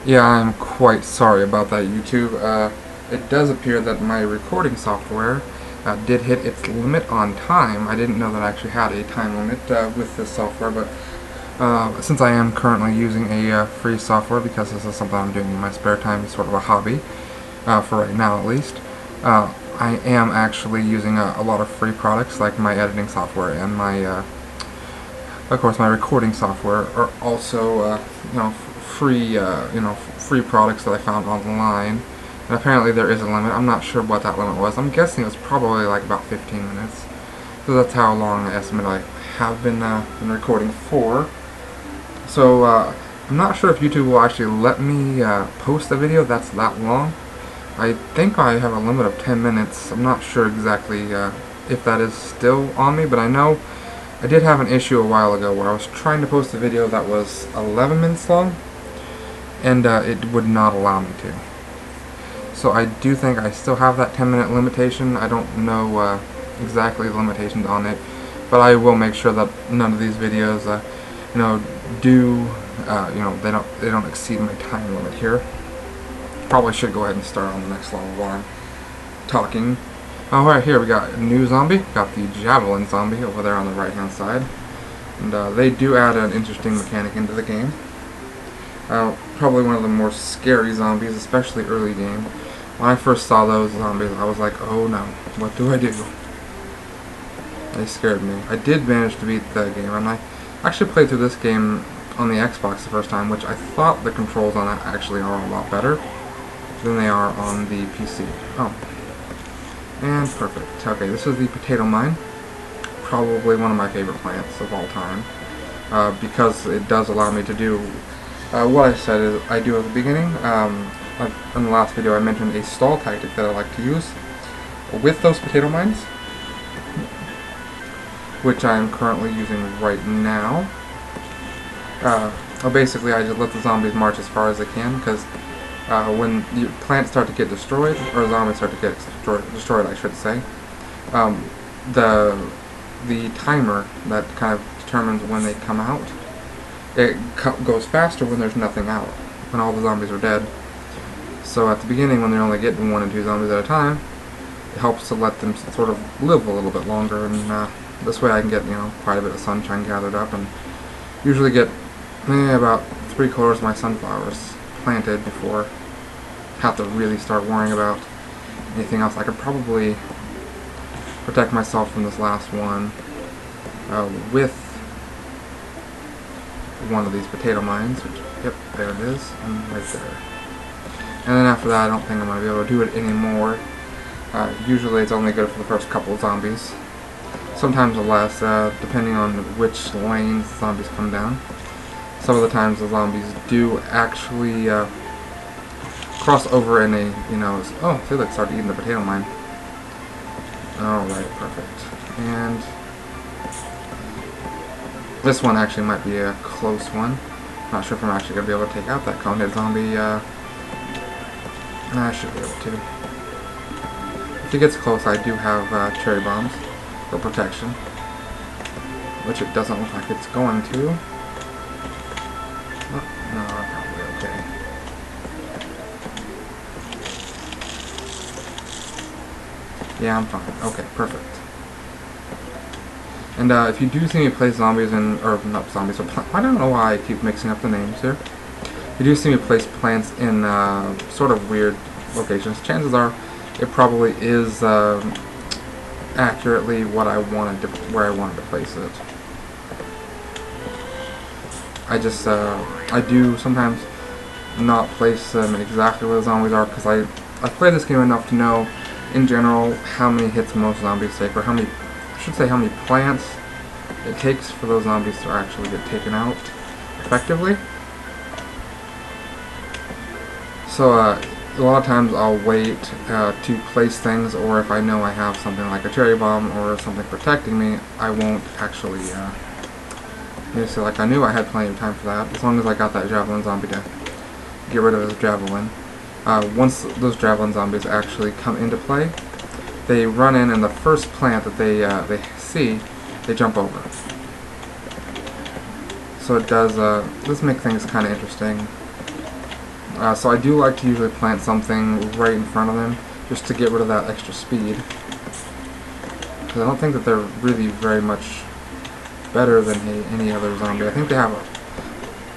Yeah, I'm quite sorry about that, YouTube. It does appear that my recording software did hit its limit on time. I didn't know that I actually had a time limit with this software, but since I am currently using a free software because this is something I'm doing in my spare time, sort of a hobby, for right now at least, I am actually using a lot of free products like my editing software and of course, my recording software are also, free, free products that I found online. And apparently there is a limit. I'm not sure what that limit was. I'm guessing it's probably like about 15 minutes. So that's how long I estimate I have been recording for. So I'm not sure if YouTube will actually let me post a video that's that long. I think I have a limit of 10 minutes. I'm not sure exactly if that is still on me, but I know I did have an issue a while ago where I was trying to post a video that was 11 minutes long, and it would not allow me to. So I do think I still have that 10-minute limitation. I don't know exactly the limitations on it, but I will make sure that none of these videos, they don't exceed my time limit here. Probably should go ahead and start on the next level while I'm talking. Alright, here we got a new zombie. Got the Javelin zombie over there on the right hand side. And they do add an interesting mechanic into the game. Probably one of the more scary zombies, especially early game. When I first saw those zombies, I was like, oh no, what do I do? They scared me. I did manage to beat the game, and I actually played through this game on the Xbox the first time, which I thought the controls on it actually are a lot better than they are on the PC. Oh. And perfect. Okay, this is the potato mine. Probably one of my favorite plants of all time. Because it does allow me to do what I said is I do at the beginning. In the last video I mentioned a stall tactic that I like to use with those potato mines, which I am currently using right now. Basically I just let the zombies march as far as they can, because when your plants start to get destroyed, or zombies start to get destroyed, I should say, the timer that kind of determines when they come out, it goes faster when there's nothing out, when all the zombies are dead. So at the beginning, when they're only getting 1 and 2 zombies at a time, it helps to let them sort of live a little bit longer, and this way I can get quite a bit of sunshine gathered up, and usually get about 3/4 of my sunflowers planted before I have to really start worrying about anything else. I could probably protect myself from this last one with one of these potato mines, which, yep, there it is, and right there. And then after that, I don't think I'm going to be able to do it anymore. Usually it's only good for the first couple of zombies. Sometimes less, depending on which lanes the zombies come down. Some of the times the zombies do actually cross over in a, oh, see, they started eating the potato mine. Alright, perfect. And this one actually might be a close one. Not sure if I'm actually going to be able to take out that cone-head zombie. I should be able to. If it gets close, I do have cherry bombs for protection, which it doesn't look like it's going to. Oh, no, probably okay. Yeah, I'm fine. Okay, perfect. And if you do see me place zombies in, or not zombies, or I don't know why I keep mixing up the names here. If you do see me place plants in sort of weird locations, chances are it probably is accurately what I wanted to, where I wanted to place it. I do sometimes not place them exactly where the zombies are, because I've played this game enough to know, in general, how many hits most zombies take, or how many plants it takes for those zombies to actually get taken out effectively. So a lot of times I'll wait to place things, or if I know I have something like a cherry bomb or something protecting me, I won't actually, so like I knew I had plenty of time for that, as long as I got that Javelin zombie to get rid of his Javelin. Once those Javelin zombies actually come into play, they run in, and the first plant that they see, they jump over. So it does make things kind of interesting. So I do like to usually plant something right in front of them, just to get rid of that extra speed. Because I don't think that they're really very much better than any other zombie. I think they have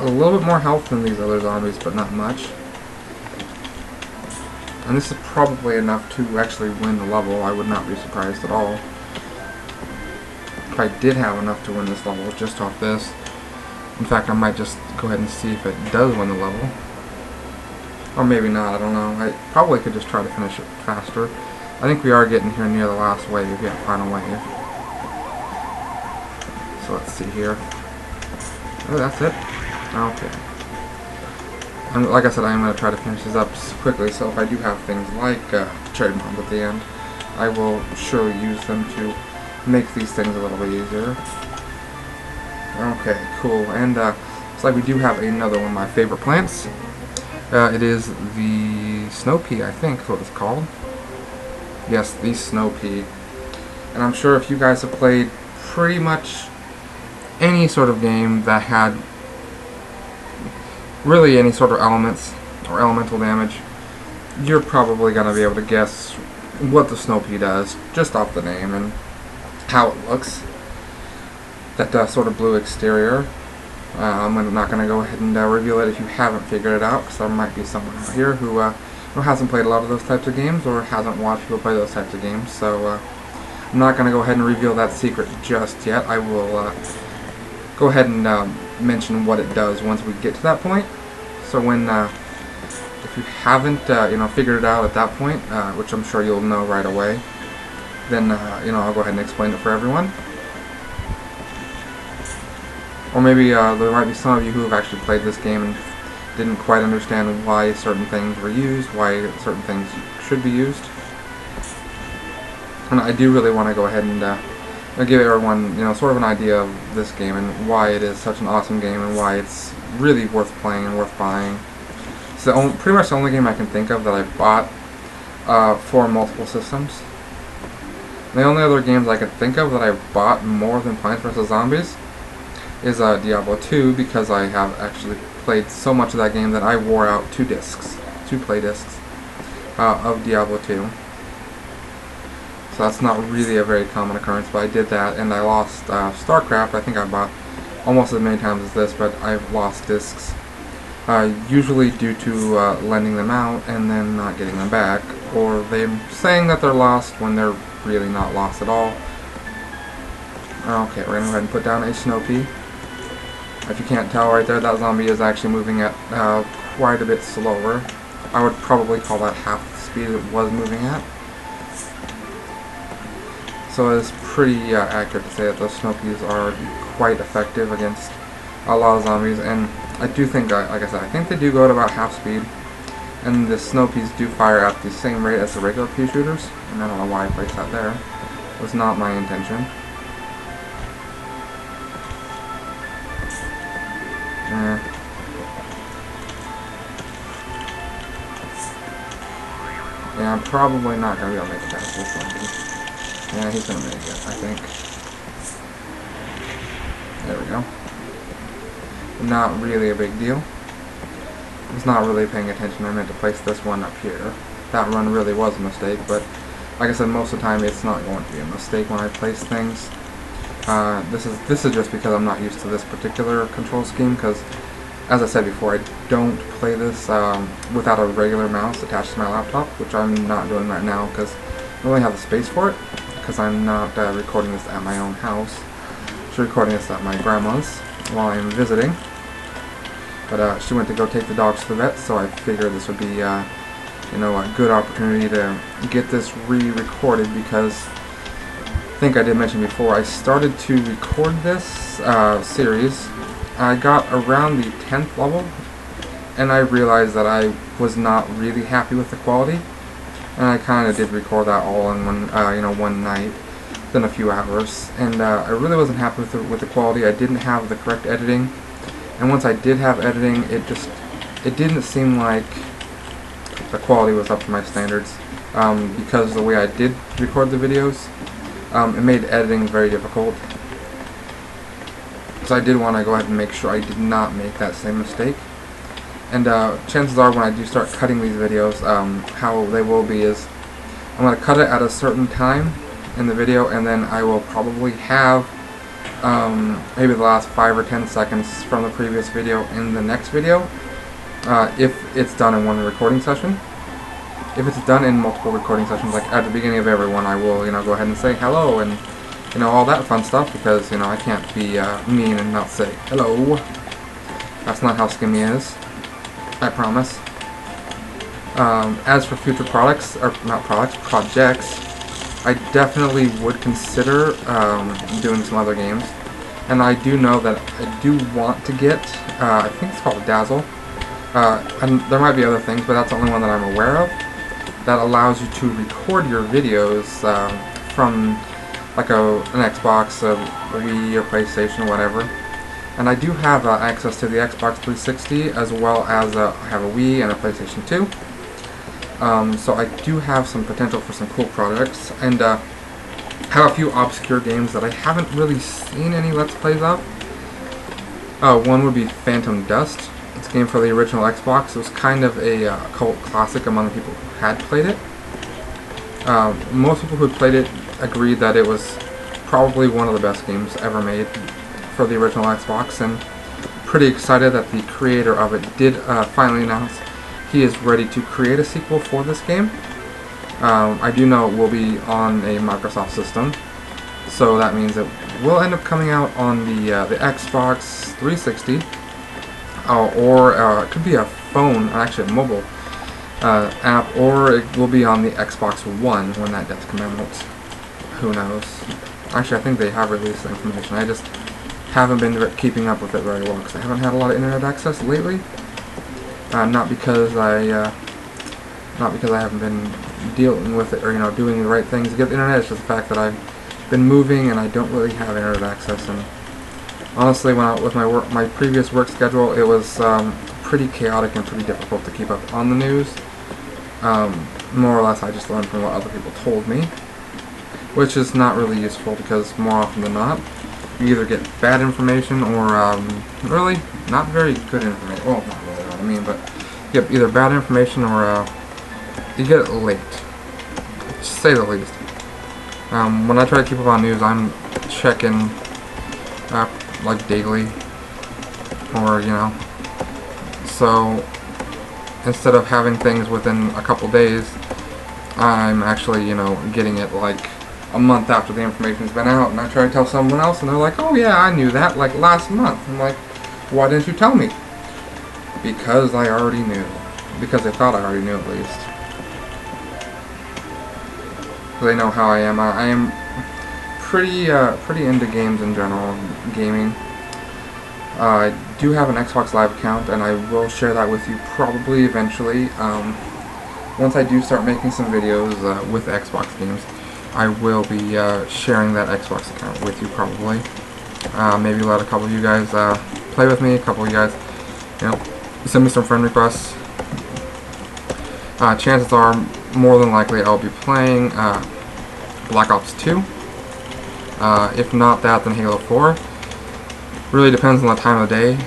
a little bit more health than these other zombies, but not much. And this is probably enough to actually win the level. I would not be surprised at all if I did have enough to win this level just off this. In fact, I might just go ahead and see if it does win the level. Or maybe not, I don't know. I probably could just try to finish it faster. I think we are getting here near the last wave, yeah, final wave. So let's see here. Oh, that's it? Okay. And like I said, I am going to try to finish this up quickly, so if I do have things like cherry bombs at the end, I will surely use them to make these things a little bit easier. Okay, cool. And it's like we do have another one of my favorite plants. It is the snow pea, I think is what it's called. Yes, the snow pea. And I'm sure if you guys have played pretty much any sort of game that had really any sort of elements or elemental damage, you're probably going to be able to guess what the snow pea does just off the name and how it looks. That sort of blue exterior. I'm not going to go ahead and reveal it if you haven't figured it out, because there might be someone out here who hasn't played a lot of those types of games or hasn't watched people play those types of games. So I'm not going to go ahead and reveal that secret just yet. I will go ahead and mention what it does once we get to that point. So when if you haven't figured it out at that point, which I'm sure you'll know right away, then I'll go ahead and explain it for everyone. Or maybe there might be some of you who have actually played this game and didn't quite understand why certain things were used, why certain things should be used. And I do really want to go ahead and give everyone, sort of an idea of this game and why it is such an awesome game and why it's really worth playing and worth buying. It's pretty much the only game I can think of that I bought for multiple systems. The only other games I can think of that I bought more than Plants vs. Zombies is Diablo 2, because I have actually played so much of that game that I wore out 2 play discs of Diablo 2. So that's not really a very common occurrence, but I did that, and I lost StarCraft. I think I bought almost as many times as this, but I've lost discs, usually due to lending them out and then not getting them back, or them saying that they're lost when they're really not lost at all. Okay, we're going to go ahead and put down a snow pea. If you can't tell right there, that zombie is actually moving at quite a bit slower. I would probably call that half the speed it was moving at. So it's pretty accurate to say that those snow peas are quite effective against a lot of zombies. And I do think, like I said, I think they do go at about half speed. And the snow peas do fire at the same rate as the regular pea shooters. And I don't know why I placed that there. It was not my intention. Yeah, I'm probably not going to be able to make it past this zombie. Yeah, he's going to make it, I think. There we go. Not really a big deal. I was not really paying attention. I meant to place this one up here. That run really was a mistake, but like I said, most of the time it's not going to be a mistake when I place things. This is just because I'm not used to this particular control scheme, because as I said before, I don't play this without a regular mouse attached to my laptop, which I'm not doing right now because I don't really have the space for it, because I'm not recording this at my own house. I'm recording this at my grandma's while I'm visiting. But she went to go take the dogs to the vet, so I figured this would be a good opportunity to get this re-recorded, because I think I did mention before, I started to record this series. I got around the 10th level, and I realized that I was not really happy with the quality, and I kind of did record that all in one night, within a few hours, and I really wasn't happy with the quality. I didn't have the correct editing, and once I did have editing, it didn't seem like the quality was up to my standards, because of the way I did record the videos. It made editing very difficult. So I did want to go ahead and make sure I did not make that same mistake. And chances are when I do start cutting these videos, how they will be is I'm going to cut it at a certain time in the video, and then I will probably have maybe the last 5 or 10 seconds from the previous video in the next video, if it's done in one recording session. If it's done in multiple recording sessions, like at the beginning of every one, I will, go ahead and say hello and, all that fun stuff, because, I can't be mean and not say hello. That's not how Skimmy is, I promise. As for future projects, I definitely would consider doing some other games. And I do know that I do want to get, I think it's called Dazzle. And there might be other things, but that's the only one that I'm aware of, that allows you to record your videos from like an Xbox, a Wii, or PlayStation, or whatever. And I do have access to the Xbox 360, as well as I have a Wii and a PlayStation 2. So I do have some potential for some cool projects, and have a few obscure games that I haven't really seen any Let's Plays of. One would be Phantom Dust. It's a game for the original Xbox. It was kind of a cult classic among the people who had played it. Most people who played it agreed that it was probably one of the best games ever made for the original Xbox, and pretty excited that the creator of it did finally announce he is ready to create a sequel for this game. I do know it will be on a Microsoft system, so that means it will end up coming out on the Xbox 360, or it could be a phone, actually a mobile app, or it will be on the Xbox One when that does come out. Who knows? Actually, I think they have released the information. I just haven't been keeping up with it very well because I haven't had a lot of internet access lately. Not because I haven't been dealing with it or doing the right things to get the internet. It's just the fact that I've been moving and I don't really have internet access. And honestly, with my previous work schedule, it was pretty chaotic and pretty difficult to keep up on the news. More or less, I just learned from what other people told me, which is not really useful because more often than not, you either get bad information or really not very good information. Well, not really what I mean, but you get either bad information or you get it late, to say the least. When I try to keep up on news, I'm checking like daily, or so instead of having things within a couple days, I'm actually getting it like a month after the information's been out, and I try to tell someone else and they're like, oh yeah, I knew that like last month. I'm like, why didn't you tell me? Because I already knew. Because they thought I already knew at least. They know how I am. I am pretty into games in general, gaming. I do have an Xbox Live account, and I will share that with you probably eventually. Once I do start making some videos with Xbox games, I will be sharing that Xbox account with you probably. Maybe let a couple of you guys play with me, a couple of you guys, send me some friend requests. Chances are, more than likely, I'll be playing Black Ops 2. If not that, then Halo 4. Really depends on the time of the day.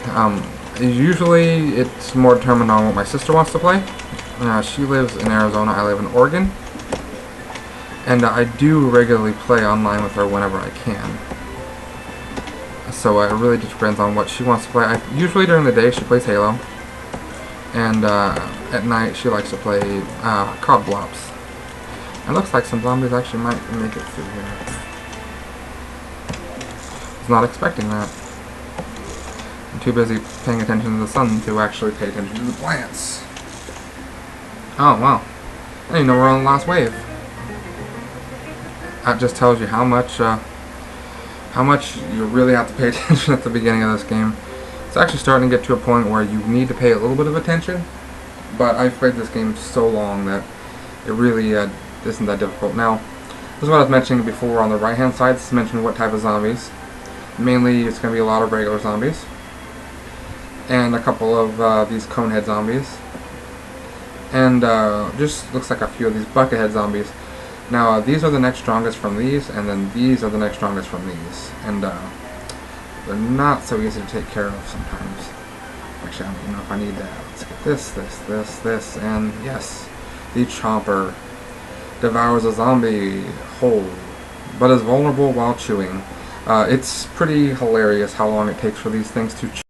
Usually, it's more determined on what my sister wants to play. She lives in Arizona, I live in Oregon. And I do regularly play online with her whenever I can. So it really just depends on what she wants to play. Usually during the day she plays Halo. And at night she likes to play COD Blops. It looks like some zombies actually might make it through here. I was not expecting that. I'm too busy paying attention to the sun to actually pay attention to the plants. Oh wow. I didn't know we're on the last wave. That just tells you how much you really have to pay attention at the beginning of this game. It's actually starting to get to a point where you need to pay a little bit of attention, but I've played this game so long that it really isn't that difficult. Now, this is what I was mentioning before on the right hand side. This is mentioning what type of zombies. Mainly it's going to be a lot of regular zombies, and a couple of these conehead zombies, and just looks like a few of these buckethead zombies. Now, these are the next strongest from these, and then these are the next strongest from these. And they're not so easy to take care of sometimes. Actually, I don't even know if I need that. Let's get this, and yes, the Chomper devours a zombie whole, but is vulnerable while chewing. It's pretty hilarious how long it takes for these things to chew.